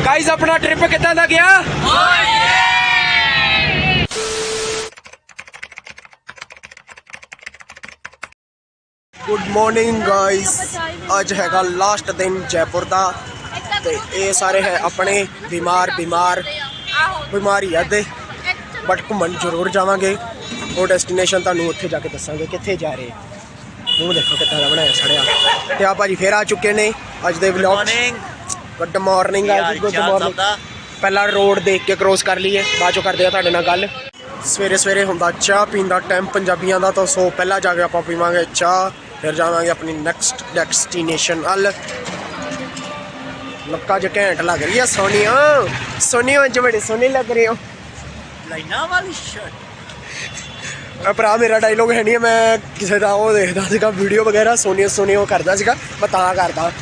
Guys अपना trip कितना दा गया? गुड मॉर्निंग गाइस, अज हैगा लास्ट दिन जयपुर का। ते ये सारे है अपने बीमार बीमारी है ते बट घूमन जरूर जावांगे। वो डेस्टिनेशन तुहानूं उत्थे जाके दसांगे कित्थे जा रहे। मूँह देखो कितना दा बनाया सड़िया। ते आ भाजी फिर आ चुके ने अज दे vlog. Good morning guys, good morning. पहला रोड देख के क्रॉस कर लीए, बाद चो करदे आ तुहाडे नाल गल। सवेरे सवेरे हुंदा चाह पीन दा टाइम पंजाबियां दा, तो सो पहला जाके आपां पीवांगे चाह, फिर जावांगे अपनी नेक्स्ट डेस्टिनेशन अल। लक्का जो घैंट लग रही है, सोनिया सोनिया अज बड़े सोहने लग रहे हो। लाइना वाली शर्ट भरा मेरा डायलॉग है नहीं, मैं किसी का वो देखता सीगा वीडियो वगैरह, सोनिया सोनिया करता सीगा, मैं तां करदा।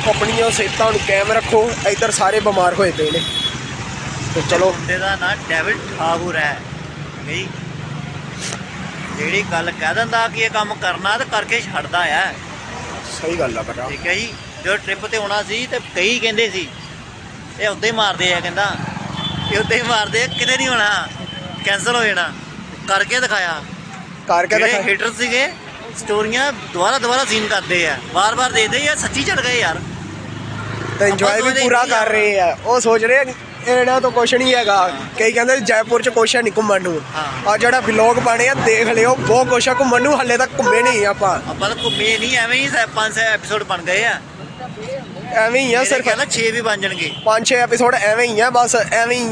अपनी सेहतां नूं कायम रखो, इधर सारे बीमार होए पे ने। तो चलो मुंडे दा ना डेविड ठाकुर है भाई, जेड़ी गल कह दिंदा कि ये काम करना तो करके छड्डदा है। सही गल है भरा, ठीक है जी। जो ट्रिप ते होना सी ते कई कहंदे सी ये उद्दां ही मारदे आ, कहंदा ये उद्दां ही मारदे आ, किते नहीं होना, कैंसल हो जाना। करके दिखाया, करके जेह्ड़े हेटर सीगे स्टोरियां दोबारा सीन करते हैं, बार देखते यार सच्ची चढ़ गए यार। तो इंजॉय भी पूरा कर रहे हैं। वो सोच रहे हैं इन्हां तो कुछ नहीं है। कई कहते जयपुर च कुछ है नहीं घूमन नूं। आ जिहड़ा व्लॉग बने देख लियो, बहुत कुछ है घूमन नूं, हले तक घूमे नहीं आपां तो घूमे नहीं, एवें ही 5-6 एपीसोड बन गए हैं। एवें ही है, सिर्फ 6 भी बन जाएंगे, 5-6 एपीसोड एवें ही है, बस एवें ही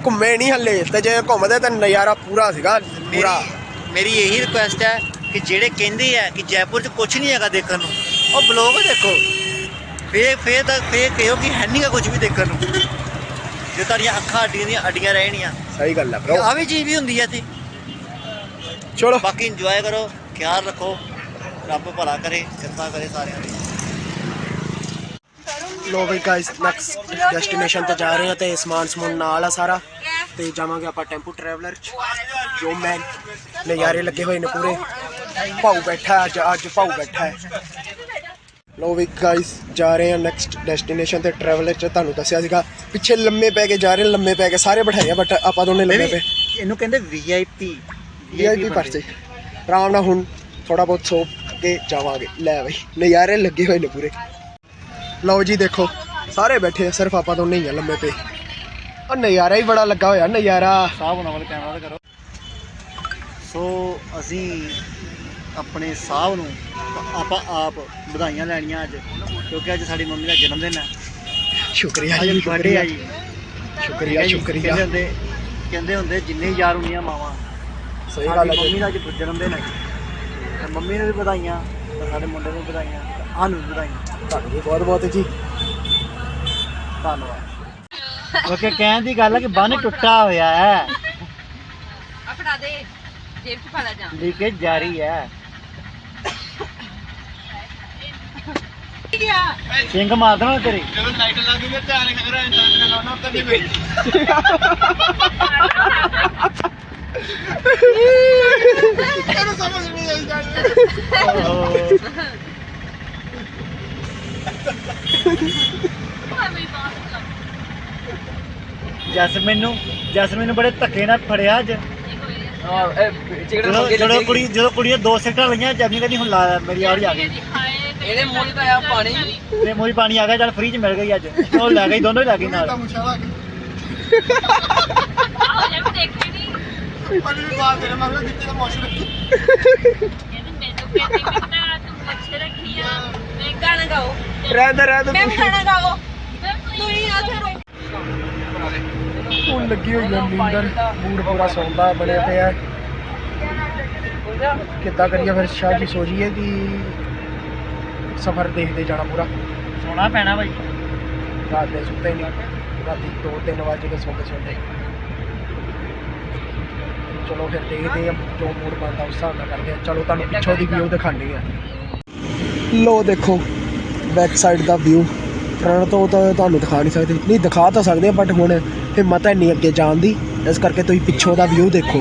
घूमे नहीं हले। ते जे घूमदे तो नज़ारा पूरा सीगा पूरा। मेरी यही रिक्वेस्ट है कि जेड़े कहंदे है कि जयपुर च कुछ नहीं है देखने नूं, और ब्लॉग देखो, फिर कहो कि है नहीं कुछ भी देखने नूं, जो तुहाडियां अखां अड्डियां रहनियां। सही गल है ब्रो, आ भी चीज़ भी हुंदी है इत्थे। चलो बाकी इंजॉय करो, ख्याल रखो, रब भला करे, किरपा करे सारियां दी। लो भाई गाइस नेक्स्ट डेस्टिनेशन ते जा रहे हैं, तो समान नाल आ सारा। तो जावांगे आपां टेंपू ट्रैवलर जो मैं नज़ारे लगे हुए ने पूरे। भाऊ बैठा है अज भाऊ बैठा है। लो भी गाइस जा रहे हैं नेक्स्ट डेस्टिनेशन ते ट्रैवलर च। तुहानूं दस्सिया सीगा पिछे लम्मे पै के जा रहे हैं, लम्मे पै के सारे बैठाए, बट आपां दोने लम्मे पे। इहनूं कहंदे वीआईपी पर्से आराम नाल हुण थोड़ा बहुत सो के जावांगे। लै भाई नज़ारे लगे हुए ने पूरे। लो जी देखो सारे बैठे हैं, सिर्फ आपां दोने ही हैं लम्मे पे, और नज़ारा ही बड़ा लगा होया। नज़ारा साहब होना वाले कैमरा करो। सो असी अपने साहब नूं आप बधाइयां लैनियां अज, क्योंकि अज साडी मम्मी का जन्मदिन है। शुक्रिया जी, शुक्रिया जी, शुक्रिया शुक्रिया। कहंदे हुंदे जिन्ने यार उन्नियां मावां। सही गल है, मम्मी का अज जन्मदिन है, ते मम्मी नूं भी बधाइयां, ते साडे मुंडे नूं बधाइयां, ते सानूं भी बधाइयां। तुहानूं भी बहुत बहुत जी धन्नवाद। ओके, कहण दी गल है कि बन टुटा होया है, अपना दे जेब च पा जा, लीकेज जारी है। सिंह मार देना तेरी लाइट लगी में ध्यान खतरा इंसान ने लाना तो नहीं गई। तेरे समझ नहीं आई जैसमिन बड़े धक्के नाल फड़िया अज। जो कुड़ियां 2 सिगरेटां लईयां, जैसमिन कहंदी हुण ला मेरी यार आ गई। ਇਹਦੇ ਮੂੰਹ 'ਚ ਆਇਆ ਪਾਣੀ, ਤੇ ਮੂੰਹ 'ਚ ਪਾਣੀ ਆ ਗਿਆ, ਚੱਲ ਫ੍ਰੀ 'ਚ ਮਿਲ ਗਈ ਅੱਜ। ਉਹ ਲੈ ਗਈ, ਦੋਨੋਂ ਹੀ ਲੈ ਗਈ ਨਾਲ। ਆਹ ਜੇ ਦੇਖੇ ਨਹੀਂ ਪਾਣੀ ਦੀ ਬਾਤ ਤੇਰੇ ਮਗਰ ਦਿੱਤੇ ਦਾ ਮੌਸਮ ਇਹਨੇ ਮੈਨੂੰ ਕਹਿੰਦੇ ਕਿੰਨਾ ਤੂੰ ਮੱਛੀ ਰੱਖੀ ਆ। ਮੈਂ ਗਾਣਾ ਗਾਓ, ਰਹਿੰਦਾ ਮੈਂ ਗਾਣਾ ਗਾਓ, ਤੂੰ ਹੀ ਆ ਫਿਰ ਹੁਣ ਲੱਗੀ ਹੋਈ ਹੈ ਨੀਂਦਰ, ਮੂਡ ਪੂਰਾ ਸੌਂਦਾ ਬਣੇ ਪਿਆ। ਕਿੱਦਾਂ ਕਰੀਏ ਫਿਰ ਸ਼ਾਹ ਜੀ, ਸੋਚੀਏ ਕਿ सफर देखते जाना पूरा। सोना पैना भाई, रात में सुते नहीं, रात 2-3 बजे के सोते। चलो फिर देखते हैं जो मूड बनता उस हिसाब करते हैं। चलो तुहानूं पिछों दी व्यू दिखाने हैं। लो देखो बैक साइड का व्यू, फ्रंट तो तुहानूं दिखा नहीं सकते, नहीं दिखा तो सकते बट हुण हिम्मत है नहीं अगे जाण दी, इस करके तुसीं पिछों का व्यू देखो।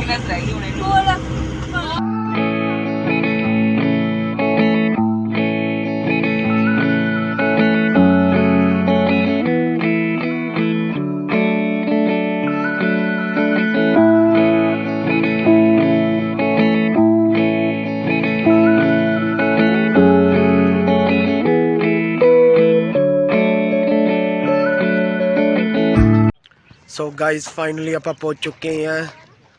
ਸੋ ਗਾਇਜ਼ ਫਾਈਨਲੀ ਆਪਾਂ ਪਹੁੰਚ ਚੁੱਕੇ ਹਾਂ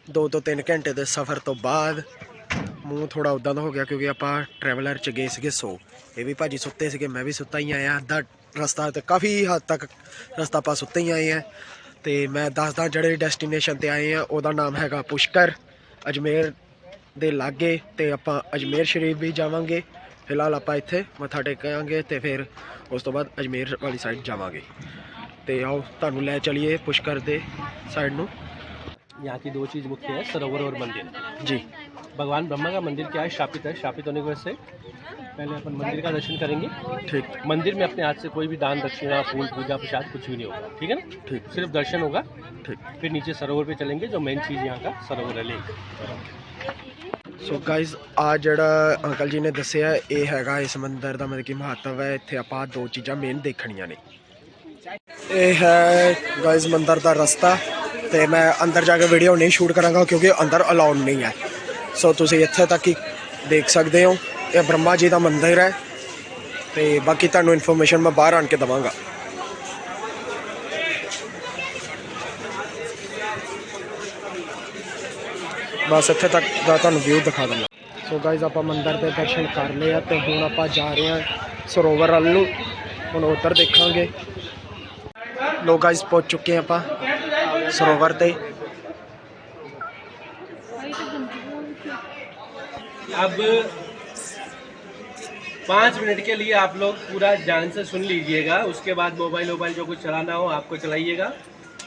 2 ਤੋਂ 3 ਘੰਟੇ ਦੇ ਸਫ਼ਰ ਤੋਂ ਬਾਅਦ। ਮੂੰਹ ਥੋੜਾ ਉਦਾਂ ਦਾ ਹੋ ਗਿਆ ਕਿਉਂਕਿ ਆਪਾਂ ਟਰੈਵਲਰ 'ਚ ਗਏ ਸੀਗੇ। ਸੋ ਇਹ ਵੀ ਭਾਜੀ ਸੁੱਤੇ ਸੀਗੇ, ਮੈਂ ਵੀ ਸੁੱਤਾ ਹੀ ਆਇਆ। ਅੱਧਾ ਰਸਤਾ ਤੇ ਕਾਫੀ ਹੱਦ ਤੱਕ ਰਸਤਾ ਆਪਾਂ ਸੁੱਤੇ ਹੀ ਆਏ ਹਾਂ। ਤੇ ਮੈਂ ਦੱਸਦਾ ਜਿਹੜੇ ਡੈਸਟੀਨੇਸ਼ਨ ਤੇ ਆਏ ਆ ਉਹਦਾ ਨਾਮ ਹੈਗਾ ਪੁਸ਼ਕਰ, ਅਜਮੇਰ ਦੇ ਲਾਗੇ। ਤੇ ਆਪਾਂ ਅਜਮੇਰ ਸ਼ਰੀਫ ਵੀ ਜਾਵਾਂਗੇ। ਫਿਲਹਾਲ ਆਪਾਂ ਇੱਥੇ ਮੱਥਾ ਟੇਕਾਂਗੇ ਤੇ ਫਿਰ ਉਸ ਤੋਂ ਬਾਅਦ ਅਜਮੇਰ ਵਾਲੀ ਸਾਈਡ ਜਾਵਾਂਗੇ। ਤੇ आओ ਤੁਹਾਨੂੰ ਲੈ चलिए पुष्कर दे साइड ਨੂੰ। यहाँ की 2 चीज़ मुख्य है, सरोवर और मंदिर। जी भगवान ब्रह्मा का मंदिर क्या है, शापित है। शापित होने की वजह से पहले अपन मंदिर का दर्शन करेंगे। ठीक मंदिर में अपने हाथ से कोई भी दान दक्षिणा फूल पूजा प्रसाद कुछ भी नहीं होगा, ठीक है ना। ठीक सिर्फ दर्शन होगा। ठीक। फिर नीचे सरोवर पे चलेंगे, जो मेन चीज़ यहाँ का सरोवर है लेक। ਸੋ ਗਾਇਜ਼ ਆ ਜਿਹੜਾ ਅੰਕਲ ਜੀ ਨੇ ਦੱਸਿਆ ਇਹ ਹੈਗਾ ਇਸ ਮੰਦਿਰ ਦਾ ਮਤਲਬ ਕਿ ਮਹੱਤਵ ਹੈ। ਇੱਥੇ ਆਪਾਂ 2 ਚੀਜ਼ਾਂ ਮੇਨ ਦੇਖਣੀਆਂ ਨੇ। ਇਹ ਹੈ ਗਾਇਜ਼ ਮੰਦਿਰ ਦਾ ਰਸਤਾ ਤੇ ਮੈਂ ਅੰਦਰ ਜਾ ਕੇ ਵੀਡੀਓ ਨਹੀਂ ਸ਼ੂਟ ਕਰਾਂਗਾ ਕਿਉਂਕਿ ਅੰਦਰ ਅਲਾਉਡ ਨਹੀਂ ਹੈ। ਸੋ ਤੁਸੀਂ ਇੱਥੇ ਤੱਕ ਹੀ ਦੇਖ ਸਕਦੇ ਹੋ। ਇਹ ਬ੍ਰਹਮਾ ਜੀ ਦਾ ਮੰਦਿਰ ਹੈ ਤੇ ਬਾਕੀ ਤੁਹਾਨੂੰ ਇਨਫੋਰਮੇਸ਼ਨ ਮੈਂ ਬਾਹਰ ਆਣ ਕੇ ਦਵਾਂਗਾ। ਬਸ ਇੱਥੇ ਤੱਕ ਦਾ ਤੁਹਾਨੂੰ ਵਿਊ ਦਿਖਾ ਦਿੰਦਾ। ਸੋ ਗਾਇਜ਼ ਆਪਾਂ ਮੰਦਿਰ ਦੇ ਦਰਸ਼ਨ ਕਰ ਲਏ ਆ ਤੇ ਹੁਣ ਆਪਾਂ ਜਾ ਰਹੇ ਹਾਂ ਸਰੋਵਰ ਵੱਲ ਨੂੰ। ਹੁਣ ਉੱਧਰ ਦੇਖਾਂਗੇ। ਲੋ ਗਾਇਜ਼ ਪਹੁੰਚ ਚੁੱਕੇ ਆਪਾਂ सरोवर पे। अब 5 मिनट के लिए आप लोग पूरा ध्यान से सुन लीजिएगा। उसके बाद मोबाइल जो कुछ चलाना हो आपको चलाइएगा।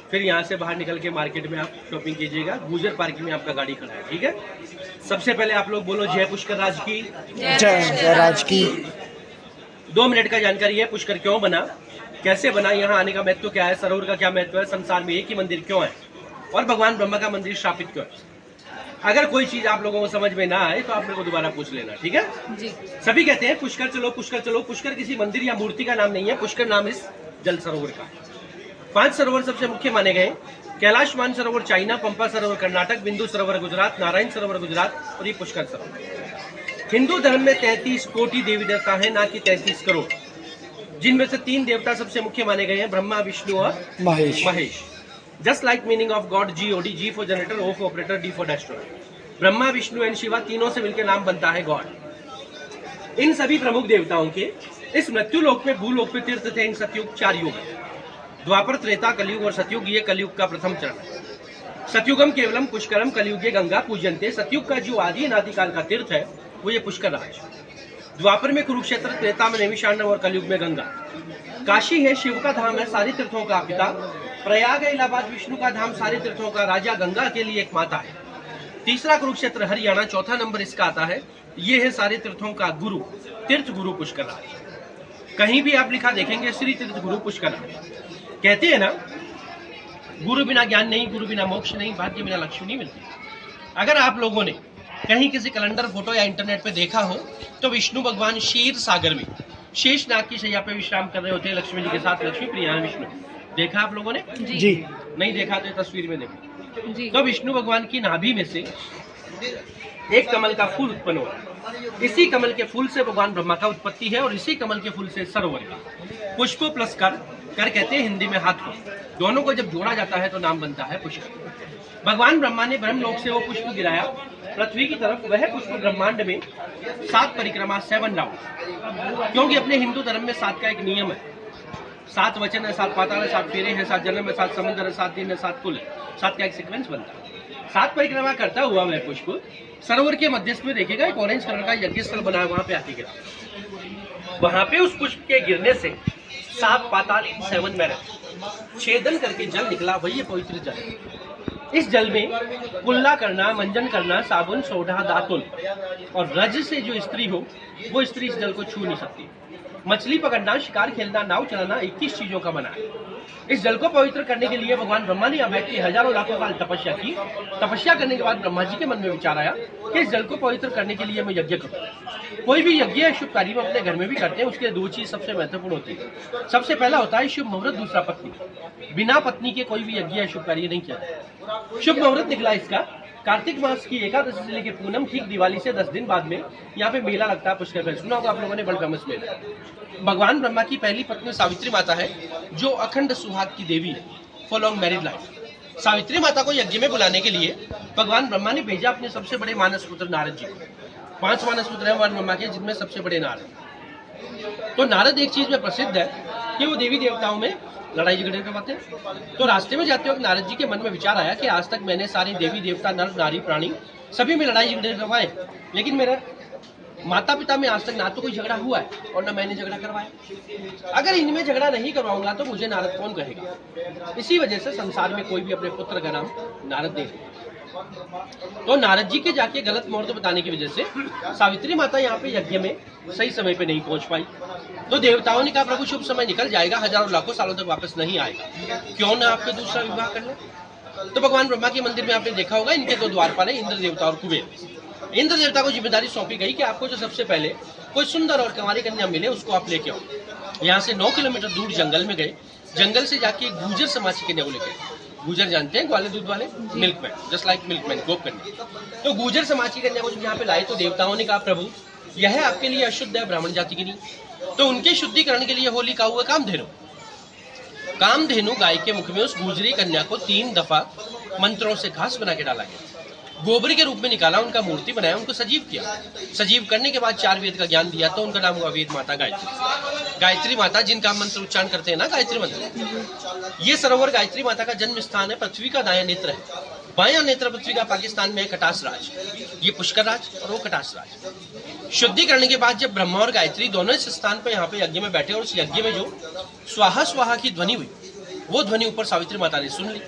फिर यहाँ से बाहर निकल के मार्केट में आप शॉपिंग कीजिएगा। गुजर पार्किंग में आपका गाड़ी खड़ा है, ठीक है। सबसे पहले आप लोग बोलो जय पुष्कर राज की जय राज की। 2 मिनट का जानकारी है पुष्कर क्यों बना, कैसे बना, यहाँ आने का महत्व क्या है, सरोवर का क्या महत्व है, संसार में एक ही मंदिर क्यों है और भगवान ब्रह्मा का मंदिर स्थापित क्यों है। अगर कोई चीज आप लोगों को समझ में ना आए तो आप लोगों को दोबारा पूछ लेना, ठीक है जी। सभी कहते हैं पुष्कर चलो पुष्कर चलो। पुष्कर किसी मंदिर या मूर्ति का नाम नहीं है। पुष्कर नाम इस जल सरोवर का। 5 सरोवर सबसे मुख्य माने गए। कैलाश मानसरोवर चाइना, पंपा सरोवर कर्नाटक, बिंदु सरोवर गुजरात, नारायण सरोवर गुजरात और ये पुष्कर सरोवर। हिंदू धर्म में 33 कोटि देवी देवता है, ना कि 33 करोड़, जिनमें से 3 देवता सबसे मुख्य माने गए हैं, ब्रह्मा विष्णु और Mahesh. Just like meaning of God, GOD, G for generator, O for operator, D for destroyer. Brahma Vishnu and Shiva तीनों से मिलकर नाम बनता है गॉड। इन सभी प्रमुख देवताओं के इस मृत्यु लोक में भूलोक पे तीर्थ थे। इन सतयुग 4 युग है, द्वापर, त्रेता, कलयुग और सतयुग। ये कलयुग का प्रथम चरण है। सतयुगम केवलम पुष्करम, कलयुगे गंगा पूजनते। सतयुग का जो आदि अनादिकाल का तीर्थ है वो ये पुष्कर राज। द्वापर में कुरुक्षेत्र, त्रेता में नैमिषारण्य और कलयुग में गंगा। काशी है शिव का धाम है, सारे तीर्थों का पिता। प्रयाग इलाहाबाद विष्णु का धाम, सारे तीर्थों का राजा। गंगा के लिए एक माता है। तीसरा कुरुक्षेत्र हरियाणा, चौथा नंबर इसका आता है। ये है सारे तीर्थों का गुरु, तीर्थ गुरु पुष्कर राज। कहीं भी आप लिखा देखेंगे श्री तीर्थ गुरु पुष्कर राज। कहते हैं ना गुरु बिना ज्ञान नहीं, गुरु बिना मोक्ष नहीं, भाग्य बिना लक्ष्मी नहीं मिलती। अगर आप लोगों ने कहीं किसी कैलेंडर फोटो या इंटरनेट पे देखा हो तो विष्णु भगवान क्षीर सागर में शेष नाग की शैया पे विश्राम कर रहे होते हैं लक्ष्मी जी के साथ। लक्ष्मी प्रिया विष्णु, देखा आप लोगों ने जी। नहीं देखा तो तस्वीर में देखो जी। तो विष्णु भगवान की नाभि में से एक कमल का फूल उत्पन्न हो रहा है। इसी कमल के फूल से भगवान ब्रह्मा का उत्पत्ति है और इसी कमल के फूल से सरोवर का। पुष्प प्लस कर कहते हैं हिंदी में हाथ को, दोनों को जब जोड़ा जाता है तो नाम बनता है पुष्कर। भगवान ब्रह्मा ने ब्रह्मलोक से वो पुष्प गिराया पृथ्वी की तरफ। वह पुष्प ब्रह्मांड में 7 परिक्रमा, 7 राउंड। क्योंकि अपने हिंदू धर्म में 7 का एक नियम है। 7 वचन है, 7 पाताल है, 7 फेरे हैं, 7 जन्म है, 7 समुद्र है, 7 दिन है, 7 कुल है। 7 का एक सीक्वेंस बनता है। 7 परिक्रमा करता हुआ वह पुष्प सरोवर के मध्यस्थ में देखेगा एक ऑरेंज कलर का यज्ञ स्थल बना है, वहां पे आके गिरा। वहां पे उस पुष्प के गिरने से 7 पाताल इन 7 मैरथ छेदन करके जल निकला, वही पवित्र जल। इस जल में कुल्ला करना, मंजन करना, साबुन, सोडा, दातुन और रज से जो स्त्री हो वो स्त्री इस जल को छू नहीं सकती। मछली पकड़ना, शिकार खेलना, नाव चलाना 21 चीजों का बना है। इस जल को पवित्र करने के लिए भगवान ब्रह्मा ने बैठ के हजारों लाखों साल तपस्या की। तपस्या करने के बाद ब्रह्मा जी के मन में विचार आया कि इस जल को पवित्र करने के लिए मैं यज्ञ करूं। कोई भी यज्ञ या शुभ कार्य अपने घर में भी करते हैं, उसके 2 चीज सबसे महत्वपूर्ण होती है। सबसे पहला होता है शुभ मुहूर्त, दूसरा पत्नी। बिना पत्नी के कोई भी यज्ञ या शुभ कार्य नहीं किया जाता। शुभ मुहूर्त निकला इसका कार्तिक मास की एकादशी से लेकर पूनम, ठीक दिवाली से 10 दिन बाद में यहाँ पे मेला लगता है पुष्कर में। सुना होगा आप लोगों ने, बड़ा फेमस मेला। भगवान ब्रह्मा की पहली पत्नी सावित्री माता है जो अखंड सुहाग की देवी है, for long married life. Savitri माता को यज्ञ में बुलाने के लिए भगवान ब्रह्मा ने भेजा अपने सबसे बड़े मानस पुत्र नारद जी को। 5 मानस पुत्र हैं भगवान ब्रह्मा के, जिनमें सबसे बड़े नारद। तो नारद एक चीज में प्रसिद्ध है कि वो देवी देवताओं में लड़ाई झगड़े करवाते हैं। तो रास्ते में जाते वक्त नारद जी के मन में विचार आया कि आज तक मैंने सारे देवी देवता, नर नारी, प्राणी सभी में लड़ाई झगड़े करवाए, लेकिन मेरा माता पिता में आज तक ना तो कोई झगड़ा हुआ है और ना मैंने झगड़ा करवाया। अगर इनमें झगड़ा नहीं करवाऊंगा तो मुझे नारद कौन कहेगा। इसी वजह से संसार में कोई भी अपने पुत्र का नाम नारद नहीं देता। तो नारद जी के जाके गलत मुहूर्त बताने की वजह से सावित्री माता यहाँ पे यज्ञ में सही समय पे नहीं पहुंच पाई। तो देवताओं ने कहा प्रभु शुभ समय निकल जाएगा, हजारों लाखों सालों तक वापस नहीं आएगा, क्यों ना आपके दूसरा विवाह कर ले। तो भगवान ब्रह्मा के मंदिर में आपने देखा होगा इनके 2 द्वारपाल हैं, इंद्र देवता और कुबेर। इंद्र देवता को जिम्मेदारी सौंपी गई कि आपको जो सबसे पहले कोई सुंदर और कुंवारी कन्या मिले उसको आप लेके आओ। यहाँ से 9 किलोमीटर दूर जंगल में गए, जंगल से जाके गुर्जर समाज की कन्या को लेके। गुर्जर जानते हैं, ग्वाले दूध वाले, मिल्कमैन, जस्ट लाइक मिल्कमैन, गोप कन्या। तो गुर्जर समाज की कन्या को जब यहाँ पे लाए तो देवताओं ने कहा प्रभु यह आपके लिए अशुद्ध है, ब्राह्मण जाति की नहीं। तो उनके शुद्धिकरण के लिए होली का हुआ कामधेनु। कामधेनु गाय के मुख में उस गुर्जरी कन्या को 3 दफा मंत्रों से घास बना के डाला गया, गोबर के रूप में निकाला, उनका मूर्ति बनाया, उनको सजीव किया। सजीव करने के बाद 4 वेद का ज्ञान दिया, तो उनका नाम हुआ वेद माता गायत्री। गायत्री माता जिनका मंत्र उच्चारण करते हैं ना, गायत्री मंत्र। ये सरोवर गायत्री माता का जन्म स्थान है, पृथ्वी का दायां नेत्र है। बायां नेत्र पृथ्वी का पाकिस्तान में है कटास राज, ये पुष्कर राज और वो कटास राज। शुद्धिकरण के बाद जब ब्रह्मा और गायत्री दोनों इस स्थान पर यहाँ पे यज्ञ में बैठे और उस यज्ञ में जो स्वाहा स्वाहा की ध्वनि हुई, वो ध्वनि ऊपर सावित्री माता ने सुन ली।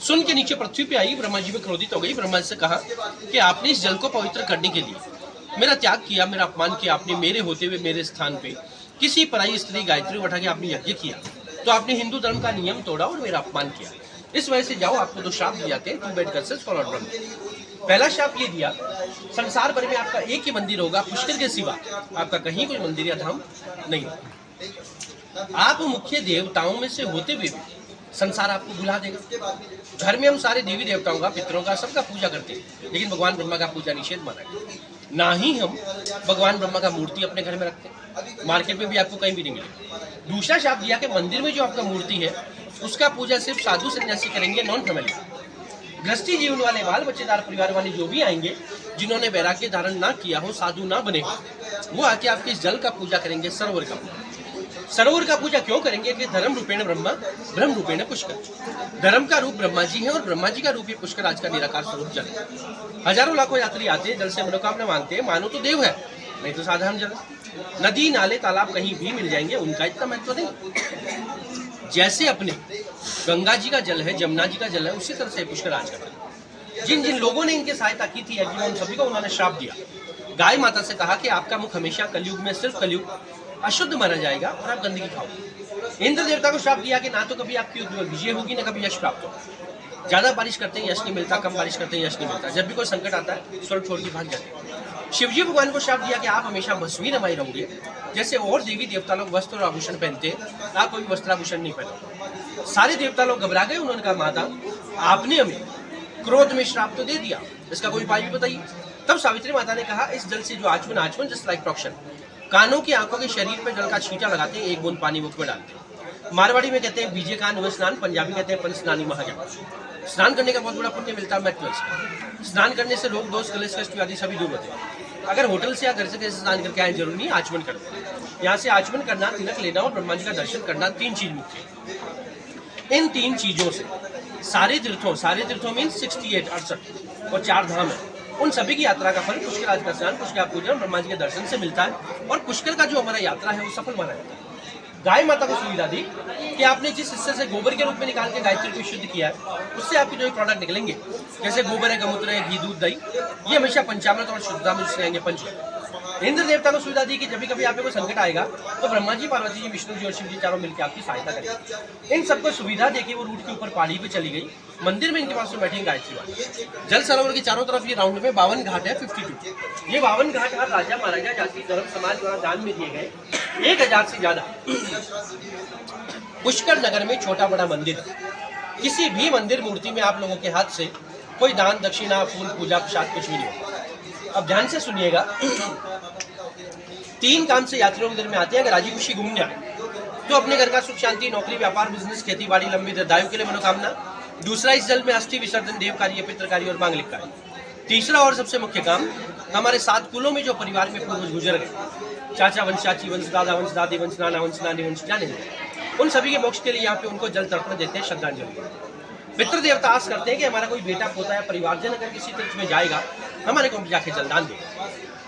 सुन के नीचे पृथ्वी पे आई, ब्रह्मा जी में क्रोधित हो गई। ब्रह्मा जी से कहा कि आपने इस जल को पवित्र करने के लिए मेरा त्याग किया, मेरा अपमान किया, आपने मेरे होते हुए मेरे स्थान पे किसी पराई स्त्री गायत्री उठा के आपने यज्ञ किया, तो आपने हिंदू धर्म का नियम तोड़ा और मेरा अपमान किया। इस वजह से जाओ, आपको 2 श्राप दिए जाते हैं, 2 बैड कर्सेस फॉर ब्रह्म। पहला श्राप ये दिया, संसार भर में आपका एक ही मंदिर होगा, पुष्कर के सिवा आपका कहीं कोई मंदिर या धाम नहीं होगा। आप मुख्य देवताओं में से होते हुए भी संसार आपको भुला देगा। घर में हम सारे देवी देवताओं का, पितरों का, सबका पूजा करते हैं, लेकिन भगवान ब्रह्मा का पूजा निषेध माना गया। ना ही हम भगवान ब्रह्मा का मूर्ति अपने घर में रखते हैं, मार्केट में भी आपको कहीं भी नहीं मिलेगा। दूसरा शाप दिया कि मंदिर में जो आपका मूर्ति है उसका पूजा सिर्फ साधु सन्यासी करेंगे, नॉन फैमिली। गृहस्थी जीवन वाले, बाल बच्चेदार परिवार वाले जो भी आएंगे, जिन्होंने वैराग्य धारण ना किया हो, साधु ना बने हो, वो आके आपके इस जल का पूजा करेंगे, सरोवर का। सरोवर का पूजा क्यों करेंगे कि धर्म रूपेण ब्रह्मा, ब्रह्म रूपेण पुष्कर। धर्म का रूप ब्रह्मा जी है और ब्रह्मा जी का रूप ये पुष्कर आज का निराकार स्वरूप जल है। हजारों लाखों यात्री आते हैं, जल से मनोकामना मांगते हैं, मानो तो देव है, नहीं तो साधारण जल। नदी, नाले, तालाब कहीं भी मिल जाएंगे, उनका इतना महत्व नहीं। जैसे अपने गंगा जी का जल है, जमुना जी का जल है, उसी तरह से पुष्कर आज का जल। जिन जिन लोगों ने इनकी सहायता की थी यज्ञ में, उन सभी को उन्होंने श्राप दिया। गाय माता से कहा कि आपका मुख हमेशा कलयुग में, सिर्फ कलयुग अशुद्ध माना जाएगा और आप गंदगी खाओगे। इंद्र देवता को श्राप दिया कि ना तो कभी आपकी विजय होगी, ना कभी यश प्राप्त होगा। ज्यादा बारिश करते हैं यश नहीं मिलता, कम बारिश करते हैं यश नहीं मिलता। जब भी कोई संकट आता है स्वर्ग छोड़ के भाग जाते हैं। शिवजी भगवान को श्राप दिया कि आप हमेशा भस्मी रमाई रहोगे। जैसे और देवी देवता लोग वस्त्र और आभूषण पहनते हैं, आप कोई वस्त्राभूषण नहीं पहनते। सारे देवता लोग घबरा गए, उन्होंने कहा माता आपने हमें क्रोध में श्राप तो दे दिया, इसका कोई उपाय भी बताइए। तब सावित्री माता ने कहा इस जल से जो आचमन, आचमन जस्ट लाइक प्रोक्शन, कानों की, आंखों के, शरीर पे जल का छींटा लगाते हैं, 1 बूंद पानी मुख में डालते हैं। मारवाड़ी में कहते हैं बीजे कान हुए स्नान, पंजाबी कहते हैं पंचस्नानी महाजन। स्नान करने का बहुत बड़ा पुण्य मिलता है। मैथ स्नान करने से रोग, दोष, कलेश, कष्ट आदि सभी दूर होते हैं। अगर होटल से या घर से कैसे स्नान करके आए जरूरी नहीं, आचमन करना। यहाँ से आचमन करना, तिलक लेना और ब्रह्मा जी का दर्शन करना, 3 चीज मुख्य। इन 3 चीजों से सारे तीर्थों मीन 68 68 और 4 धाम है, उन सभी की यात्रा का फल पुष्कर आज का स्नान, पुष्कर पूजन, ब्रह्मा जी के दर्शन से मिलता है। और पुष्कर का जो हमारा यात्रा है वो सफल माना जाता है। गाय माता को सुविधा दी कि आपने जिस हिस्से से गोबर के रूप में निकाल के गायत्री को शुद्ध किया है, उससे आपके जो प्रोडक्ट निकलेंगे, जैसे गोबर है, गमूत्र है, घी, दूध, दही, ये हमेशा पंचामृत और शुद्धता में उससे आएंगे, पंच। इंद्र देवता को सुविधा दी कि जब भी कभी आप को संकट आएगा तो ब्रह्मा जी, पार्वती जी, विष्णु जी और शिव जी चारों मिलकर आपकी सहायता करेंगे। इन सबको सुविधा देके वो रूट के ऊपर पहाड़ी पे चली गई। मंदिर में इनके पास में बैठेंगे गायत्री वाली। जल सरोवर के चारों तरफ ये राउंड में 52 घाट है, 52। ये 52 घाट हर राजा महाराजा, जाति धर्म समाज द्वारा दान में दिए गए 1000 से ज्यादा। पुष्कर नगर में छोटा बड़ा मंदिर, किसी भी मंदिर मूर्ति में आप लोगों के हाथ से कोई दान, दक्षिणा, फूल, पूजा, प्रसाद कुछ भी नहीं होगा। अब ध्यान से सुनिएगा, 3 काम से यात्री मंदिर में आते हैं। अगर राजी खुशी घूमने आए तो अपने घर का सुख शांति, नौकरी, व्यापार, बिजनेस, खेती बाड़ी, लंबी दीर्घायु के लिए मनोकामना, दूसरा, इस जल में अस्थि विसर्जन, देव कार्य, पितृ कार्य और मांगलिक कार्य। तीसरा और सबसे मुख्य काम, हमारे 7 कुलों में जो परिवार में पूर्वज गुजर गए, चाचा वंश, चाची वंश, दादा वंश, दादी वंश, नाना वंश, नानी वंश, जाने, उन सभी के मोक्ष के लिए यहाँ पे उनको जल तर्पण देते हैं, श्रद्धांजलि। पितृ देवता आस करते हैं कि हमारा कोई बेटा पोता या परिवारजन अगर किसी तीर्थ में जाएगा, हमारे को जाके जलदान दे।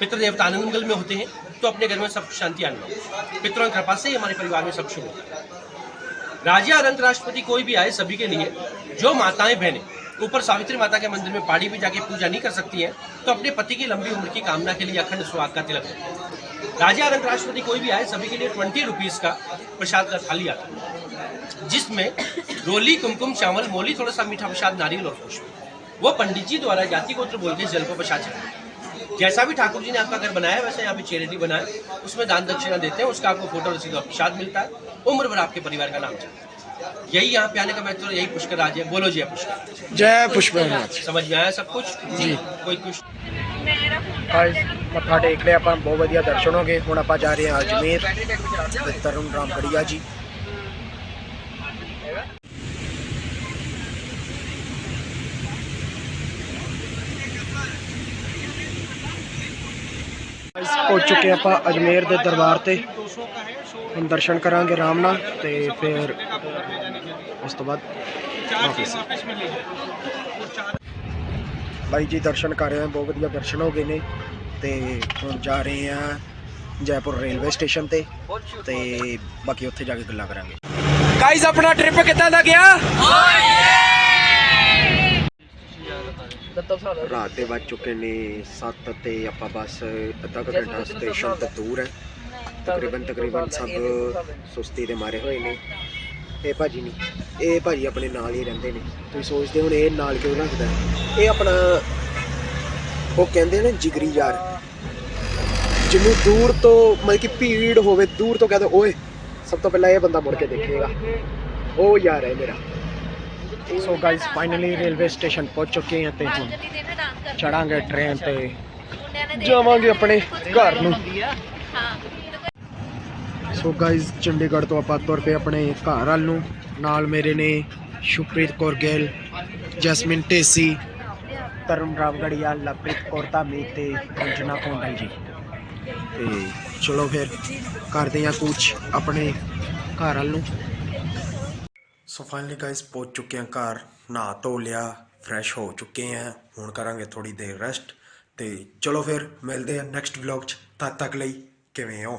पितृ देवता आनंद मंगल में होते हैं, तो अपने घर में सब शांति आना। पितरों की कृपा से ही हमारे परिवार में सब शुभ होता है। राजा और अंतर्राष्ट्रपति कोई भी आए, सभी के लिए जो माताएं बहनें ऊपर सावित्री माता के मंदिर में पहाड़ी भी जाके पूजा नहीं कर सकती हैं, तो अपने पति की लंबी उम्र की कामना के लिए अखंड सुहाग का तिलक दें। राजा और अंतर्राष्ट्रपति कोई भी आए, सभी के लिए 20 रुपीज का प्रसाद का थाली आता है, जिसमें रोली, कुमकुम, चावल, मोली, थोड़ा सा मीठा प्रसाद, नारियल और पुष्प। वो पंडित जी द्वारा जाति गोत्र बोल के जल को प्रसाद चढ़ाते। जैसा भी ठाकुर जी ने आपका घर बनाया है, वैसे यहाँ पे चैरिटी बनाए, उसमें दान दक्षिणा देते हैं, उसका आपको फोटो रसीद और प्रसाद मिलता है, उम्र भर आपके परिवार का नाम चलता है। यही यहाँ पे आने का महत्व, यही पुष्कर राज है। बोलो जय पुष्कर। जय पुष्कर। समझ में आया सब कुछ जी? कोई कुछ गाइस मत्था टेक लिया ਆਪਾਂ, ਬਹੁਤ ਵਧੀਆ ਦਰਸ਼ਨ ਹੋ ਗਏ। ਹੁਣ ਆਪਾਂ ਜਾ ਰਹੇ ਹਾਂ ਅਜਮੇਰ ਤੇ ਤਰੁਣ ਰਾਮਗੜੀਆ ਜੀ। पहुंच चुके हैं ਆਪਾਂ अजमेर ਦੇ ਦਰਬਾਰ ਤੇ। हम दर्शन करांगे आराम नाल ते फिर उस तो बाद वापस। भाई जी दर्शन कर रहे हैं, बहुत वधिया दर्शन हो गए ने ते हम जा रहे हैं जयपुर रेलवे स्टेशन ते बाकी उत्थे जाके गल्लां करांगे। गाइस अपना ट्रिप कितना दा गया? रात दे बज चुके ने 7 ते आपां बस अद्धा घंटा स्टेशन तो दूर है, तकरीबन सब सुस्ती दे मारे हुए ने। ये भाजी नहीं, ये भाजी अपने नाल ही रहंदे ने। तुसीं सोचदे हो ये नाल क्यों रखदा है? ये अपना वो कहंदे ने जिगरी यार, जिन्हों दूर तो मतलब कि भीड़ होवे, दूर तो कहते ओए सब तो पहला ये बंदा मुड़ के देखेगा, वो यार है मेरा। So guys finally railway station पहुंच चुके हैं ते हम चढ़ांगे ट्रेन ते जावांगे अपने घर नूं। सो गाइस चंडीगढ़ तो आप तुर पे अपने घर वाल नूं। नाल मेरे ने शुभप्रीत कौर गैल, जैसमिन ढेसी, तरुण रामगढ़िया, लवप्रीत कौर धामी ते अंजना कोंडल जी। ते चलो फिर करते हैं कुछ अपने घर वाल नूं। सो फाइनली गाइस पहुंच चुके हैं घर, नहा धो लिया, फ्रैश हो चुके हैं, हुण करांगे थोड़ी देर रेस्ट। ते चलो फिर मिलते हैं नैक्सट व्लॉग च, तद तक लई किवें हो?